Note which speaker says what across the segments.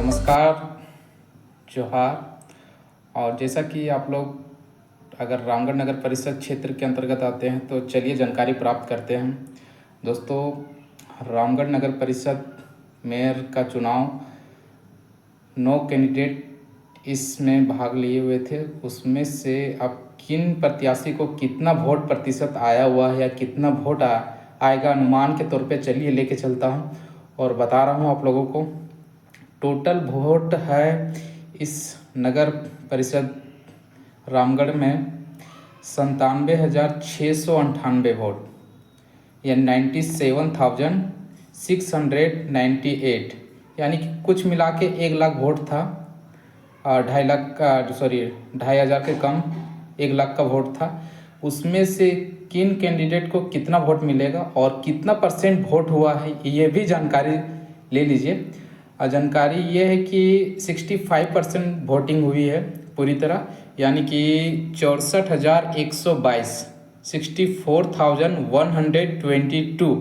Speaker 1: नमस्कार, जोहार। और जैसा कि आप लोग अगर रामगढ़ नगर परिषद क्षेत्र के अंतर्गत आते हैं तो चलिए जानकारी प्राप्त करते हैं। दोस्तों, रामगढ़ नगर परिषद मेयर का चुनाव 9 कैंडिडेट इसमें भाग लिए हुए थे। उसमें से अब किन प्रत्याशी को कितना वोट प्रतिशत आया हुआ है या कितना वोट आएगा अनुमान के तौर पे चलिए लेके चलता हूँ और बता रहा हूँ आप लोगों को। टोटल वोट है इस नगर परिषद रामगढ़ में 97,698 वोट या 97,698, यानी कि कुछ मिला के 1 लाख वोट था। 2.5 लाख का 2,500 के कम 1 लाख का वोट था। उसमें से किन कैंडिडेट को कितना वोट मिलेगा और कितना परसेंट वोट हुआ है ये भी जानकारी ले लीजिए। जानकारी ये है कि 65% वोटिंग हुई है पूरी तरह, यानी कि 64,122 64,122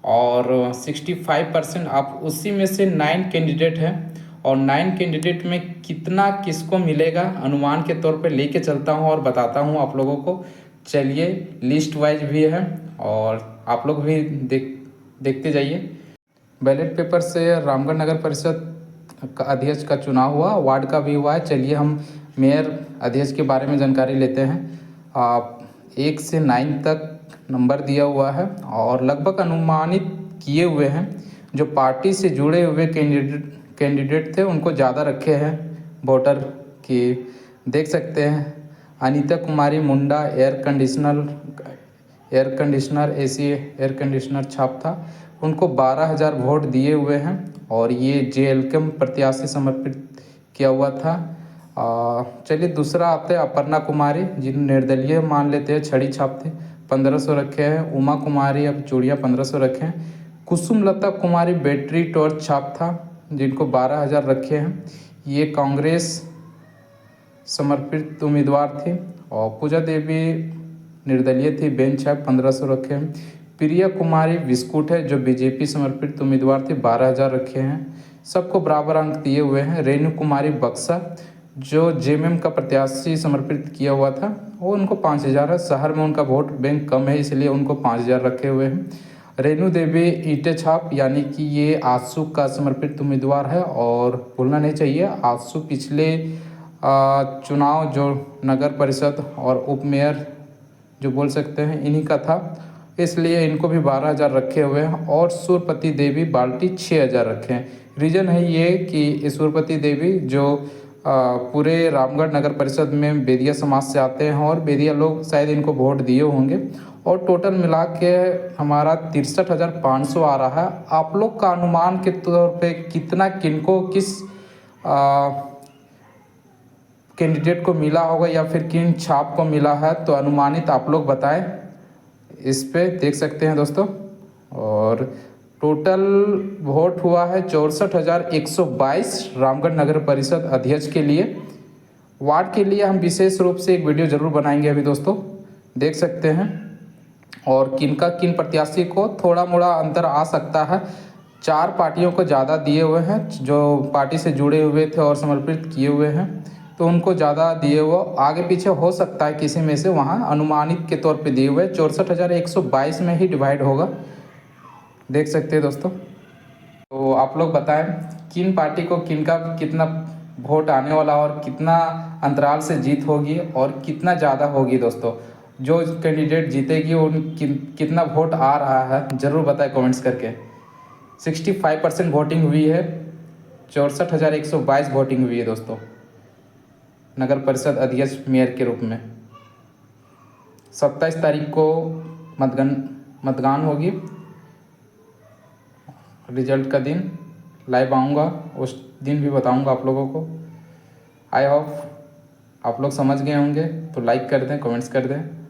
Speaker 1: और 65% आप उसी में से 9 कैंडिडेट हैं। और 9 कैंडिडेट में कितना किसको मिलेगा अनुमान के तौर पे लेके चलता हूँ और बताता हूँ आप लोगों को। चलिए, लिस्ट वाइज भी है और आप लोग भी देखते जाइए। बैलेट पेपर से रामगढ़ नगर परिषद का अध्यक्ष का चुनाव हुआ, वार्ड का भी हुआ है। चलिए हम मेयर अध्यक्ष के बारे में जानकारी लेते हैं। 1 से 9 तक नंबर दिया हुआ है और लगभग अनुमानित किए हुए हैं। जो पार्टी से जुड़े हुए कैंडिडेट थे उनको ज़्यादा रखे हैं वोटर की। देख सकते हैं Anita Kumari Munda air conditioner AC air conditioner छाप था, उनको 12,000 वोट दिए हुए हैं और ये जेएलकेम प्रत्याशी समर्पित किया हुआ था। चलिए दूसरा आते हैं अपर्णा कुमारी, जिन निर्दलीय मान लेते हैं, छड़ी छाप थे, 1500 रखे हैं। उमा कुमारी अब चूड़िया 1500 रखे हैं। कुसुम लता कुमारी बैटरी टॉर्च छाप था, जिनको 12,000 रखे हैं। ये कांग्रेस समर्पित उम्मीदवार थी। और पूजा देवी निर्दलीय थी, बेंच छाप 1500 रखे हैं। प्रिया कुमारी बिस्कुट है जो बीजेपी समर्पित उम्मीदवार थे, 12,000 रखे हैं। सबको बराबर अंक दिए हुए हैं। रेणु कुमारी बक्सा जो जेएमएम का प्रत्याशी समर्पित किया हुआ था, वो उनको 5,000 है। शहर में उनका वोट बैंक कम है इसलिए उनको 5,000 रखे हुए हैं। रेणु देवी ईटे छाप, यानी कि ये आसू का समर्पित उम्मीदवार है और भूलना नहीं चाहिए आसू पिछले चुनाव जो नगर परिषद और उप मेयर जो बोल सकते हैं इन्हीं का था, इसलिए इनको भी 12,000 रखे हुए हैं। और सूरपति देवी बाल्टी 6,000 रखे हैं। रीज़न है ये कि सूरपति देवी जो पूरे रामगढ़ नगर परिषद में बेदिया समाज से आते हैं और बेदिया लोग शायद इनको वोट दिए होंगे। और टोटल मिला के हमारा 63,500 आ रहा है। आप लोग का अनुमान के तौर पे कितना किनको किस कैंडिडेट को मिला होगा या फिर किन छाप को मिला है, तो अनुमानित आप लोग बताएं। इस पे देख सकते हैं दोस्तों। और टोटल वोट हुआ है 64,122 रामगढ़ नगर परिषद अध्यक्ष के लिए। वार्ड के लिए हम विशेष रूप से एक वीडियो जरूर बनाएंगे अभी दोस्तों, देख सकते हैं। और किन प्रत्याशी को थोड़ा मोड़ा अंतर आ सकता है। 4 पार्टियों को ज़्यादा दिए हुए हैं, जो पार्टी से जुड़े हुए थे और समर्पित किए हुए हैं, तो उनको ज़्यादा दिए हुए। आगे पीछे हो सकता है किसी में से, वहाँ अनुमानित के तौर पे दिए हुए 64,122 में ही डिवाइड होगा, देख सकते हैं दोस्तों। तो आप लोग बताएं किन पार्टी को किनका कितना वोट आने वाला और कितना अंतराल से जीत होगी और कितना ज़्यादा होगी दोस्तों। जो कैंडिडेट जीतेगी उन कितना वोट आ रहा है ज़रूर बताएं कमेंट्स करके। 65% वोटिंग हुई है, 64,122 वोटिंग हुई है दोस्तों नगर परिषद अध्यक्ष मेयर के रूप में। 27 तारीख को मतदान होगी। रिजल्ट का दिन लाइव आऊँगा, उस दिन भी बताऊँगा आप लोगों को। आई होप आप लोग समझ गए होंगे, तो लाइक कर दें, कमेंट्स कर दें।